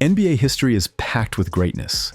NBA history is packed with greatness.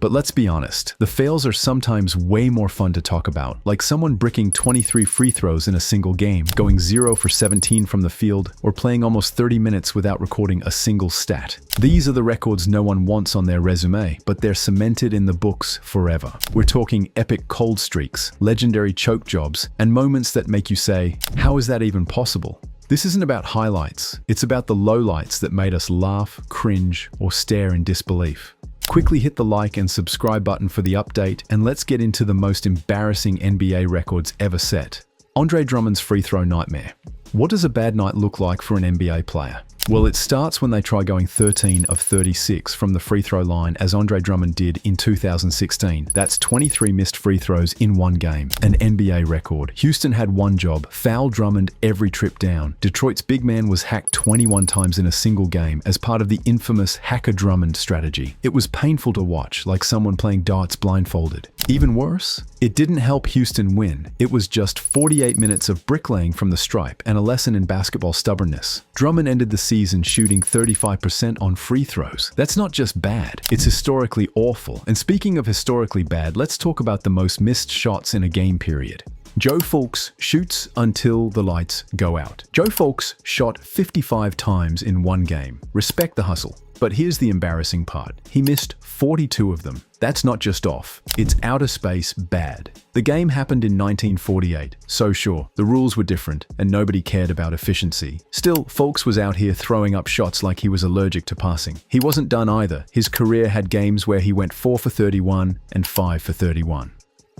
But let's be honest, the fails are sometimes way more fun to talk about, like someone bricking 23 free throws in a single game, going 0 for 17 from the field, or playing almost 30 minutes without recording a single stat. These are the records no one wants on their resume, but they're cemented in the books forever. We're talking epic cold streaks, legendary choke jobs, and moments that make you say, how is that even possible? This isn't about highlights, it's about the lowlights that made us laugh, cringe, or stare in disbelief. Quickly hit the like and subscribe button for the update, and let's get into the most embarrassing NBA records ever set. Andre Drummond's free throw nightmare. What does a bad night look like for an NBA player? Well, it starts when they try going 13 of 36 from the free throw line, as Andre Drummond did in 2016. That's 23 missed free throws in one game, an NBA record. Houston had one job: foul Drummond every trip down. Detroit's big man was hacked 21 times in a single game as part of the infamous Hacker Drummond strategy. It was painful to watch, like someone playing darts blindfolded. Even worse, it didn't help Houston win. It was just 48 minutes of bricklaying from the stripe and a lesson in basketball stubbornness. Drummond ended the season shooting 35% on free throws. That's not just bad, it's historically awful. And speaking of historically bad, let's talk about the most missed shots in a game period. Joe Fulks shoots until the lights go out. Joe Fulks shot 55 times in one game. Respect the hustle. But here's the embarrassing part. He missed 42 of them. That's not just off, it's outer space bad. The game happened in 1948, so sure, the rules were different and nobody cared about efficiency. Still, Fulks was out here throwing up shots like he was allergic to passing. He wasn't done either. His career had games where he went 4 for 31 and 5 for 31.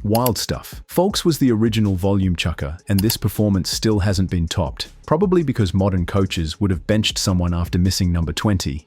Wild stuff. Fulks was the original volume chucker, and this performance still hasn't been topped, probably because modern coaches would have benched someone after missing number 20.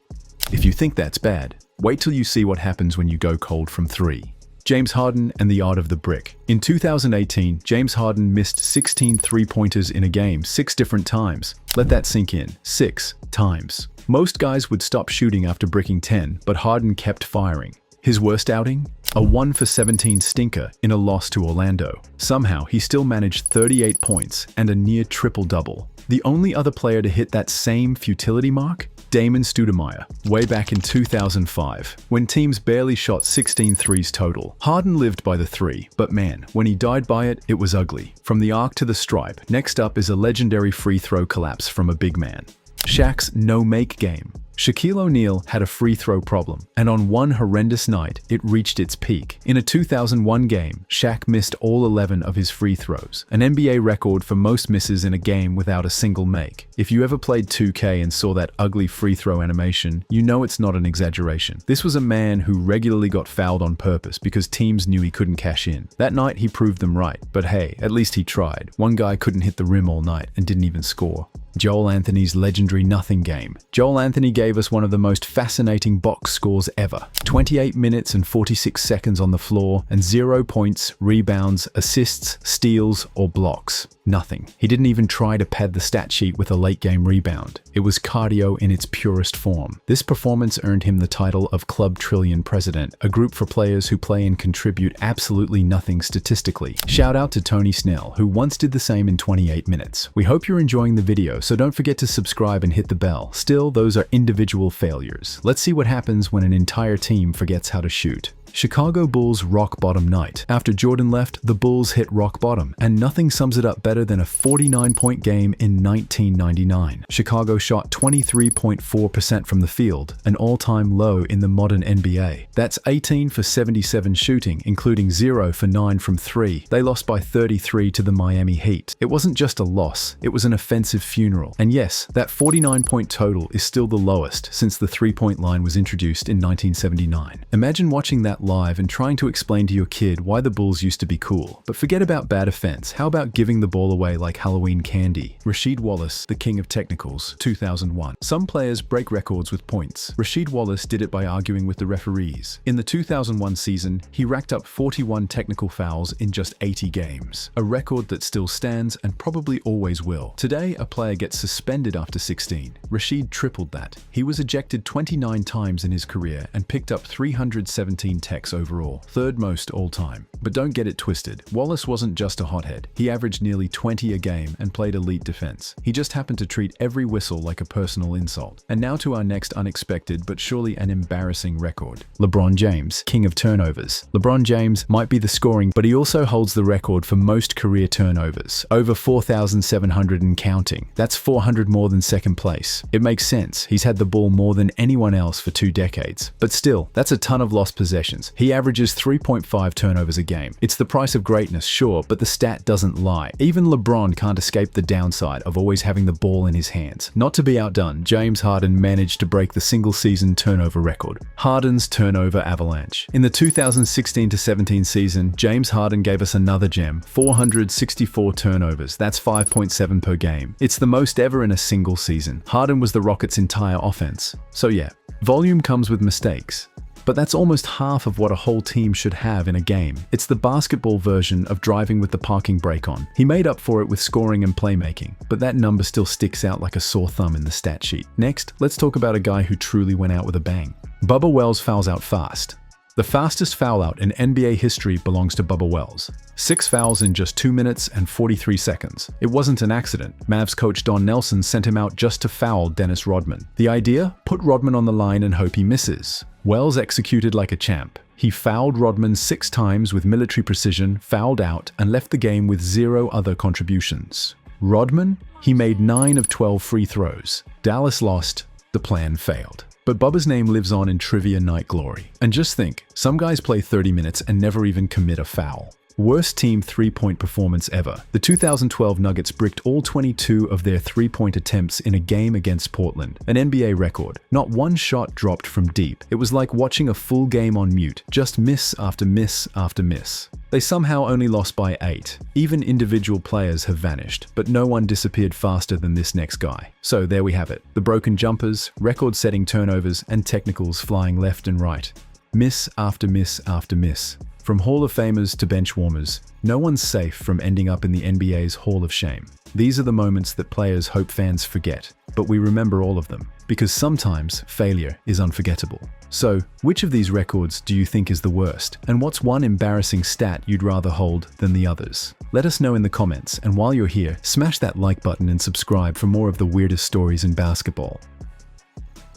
If you think that's bad, wait till you see what happens when you go cold from 3. James Harden and the art of the brick. In 2018, James Harden missed 16 three-pointers in a game 6 different times. Let that sink in. 6 times. Most guys would stop shooting after bricking 10, but Harden kept firing. His worst outing? A 1 for 17 stinker in a loss to Orlando. Somehow, he still managed 38 points and a near triple-double. The only other player to hit that same futility mark? Damon Stoudemire, way back in 2005, when teams barely shot 16 threes total. Harden lived by the 3, but man, when he died by it, it was ugly. From the arc to the stripe, next up is a legendary free throw collapse from a big man. Shaq's no-make game. Shaquille O'Neal had a free throw problem, and on one horrendous night, it reached its peak. In a 2001 game, Shaq missed all 11 of his free throws, an NBA record for most misses in a game without a single make. If you ever played 2K and saw that ugly free throw animation, you know it's not an exaggeration. This was a man who regularly got fouled on purpose because teams knew he couldn't cash in. That night, he proved them right, but hey, at least he tried. One guy couldn't hit the rim all night and didn't even score. Joel Anthony's legendary nothing game. Joel Anthony gave us one of the most fascinating box scores ever. 28 minutes and 46 seconds on the floor and 0 points, rebounds, assists, steals, or blocks. Nothing. He didn't even try to pad the stat sheet with a late game rebound. It was cardio in its purest form. This performance earned him the title of Club Trillion President, a group for players who play and contribute absolutely nothing statistically. Shout out to Tony Snell, who once did the same in 28 minutes. We hope you're enjoying the video, so don't forget to subscribe and hit the bell. Still, those are individual failures. Let's see what happens when an entire team forgets how to shoot. Chicago Bulls rock bottom night. After Jordan left, the Bulls hit rock bottom, and nothing sums it up better than a 49-point game in 1999. Chicago shot 23.4% from the field, an all-time low in the modern NBA. That's 18 for 77 shooting, including 0 for 9 from 3. They lost by 33 to the Miami Heat. It wasn't just a loss, it was an offensive funeral. And yes, that 49-point total is still the lowest since the three-point line was introduced in 1979. Imagine watching that that live and trying to explain to your kid why the Bulls used to be cool. But forget about bad offense. How about giving the ball away like Halloween candy? Rasheed Wallace, the king of technicals, 2001. Some players break records with points. Rasheed Wallace did it by arguing with the referees. In the 2001 season, he racked up 41 technical fouls in just 80 games, a record that still stands and probably always will. Today, a player gets suspended after 16. Rasheed tripled that. He was ejected 29 times in his career and picked up 317 techs overall, third most all time. But don't get it twisted. Wallace wasn't just a hothead. He averaged nearly 20 a game and played elite defense. He just happened to treat every whistle like a personal insult. And now to our next unexpected but surely an embarrassing record. LeBron James, king of turnovers. LeBron James might be the scoring, but he also holds the record for most career turnovers, over 4,700 and counting. That's 400 more than second place. It makes sense. He's had the ball more than anyone else for 2 decades. But still, that's a ton of lost possessions. He averages 3.5 turnovers a game. It's the price of greatness, sure, but the stat doesn't lie. Even LeBron can't escape the downside of always having the ball in his hands. Not to be outdone, James Harden managed to break the single-season turnover record. Harden's turnover avalanche. In the 2016-17 season, James Harden gave us another gem, 464 turnovers. That's 5.7 per game. It's the most ever in a single season. Harden was the Rockets' entire offense. So yeah, volume comes with mistakes. But that's almost half of what a whole team should have in a game. It's the basketball version of driving with the parking brake on. He made up for it with scoring and playmaking, but that number still sticks out like a sore thumb in the stat sheet. Next, let's talk about a guy who truly went out with a bang. Bubba Wells fouls out fast. The fastest foul out in NBA history belongs to Bubba Wells. 6 fouls in just 2 minutes and 43 seconds. It wasn't an accident. Mavs coach Don Nelson sent him out just to foul Dennis Rodman. The idea? Put Rodman on the line and hope he misses. Wells executed like a champ. He fouled Rodman 6 times with military precision, fouled out, and left the game with 0 other contributions. Rodman? He made 9 of 12 free throws. Dallas lost. The plan failed. But Bubba's name lives on in trivia night glory. And just think, some guys play 30 minutes and never even commit a foul. Worst team 3-point performance ever. The 2012 Nuggets bricked all 22 of their 3-point attempts in a game against Portland, an NBA record. Not one shot dropped from deep. It was like watching a full game on mute, just miss after miss after miss. They somehow only lost by 8. Even individual players have vanished, but no one disappeared faster than this next guy. So there we have it. The broken jumpers, record-setting turnovers, and technicals flying left and right. Miss after miss after miss. From Hall of Famers to bench warmers, no one's safe from ending up in the NBA's Hall of Shame. These are the moments that players hope fans forget, but we remember all of them, because sometimes failure is unforgettable. So, which of these records do you think is the worst? And what's one embarrassing stat you'd rather hold than the others? Let us know in the comments, and while you're here, smash that like button and subscribe for more of the weirdest stories in basketball.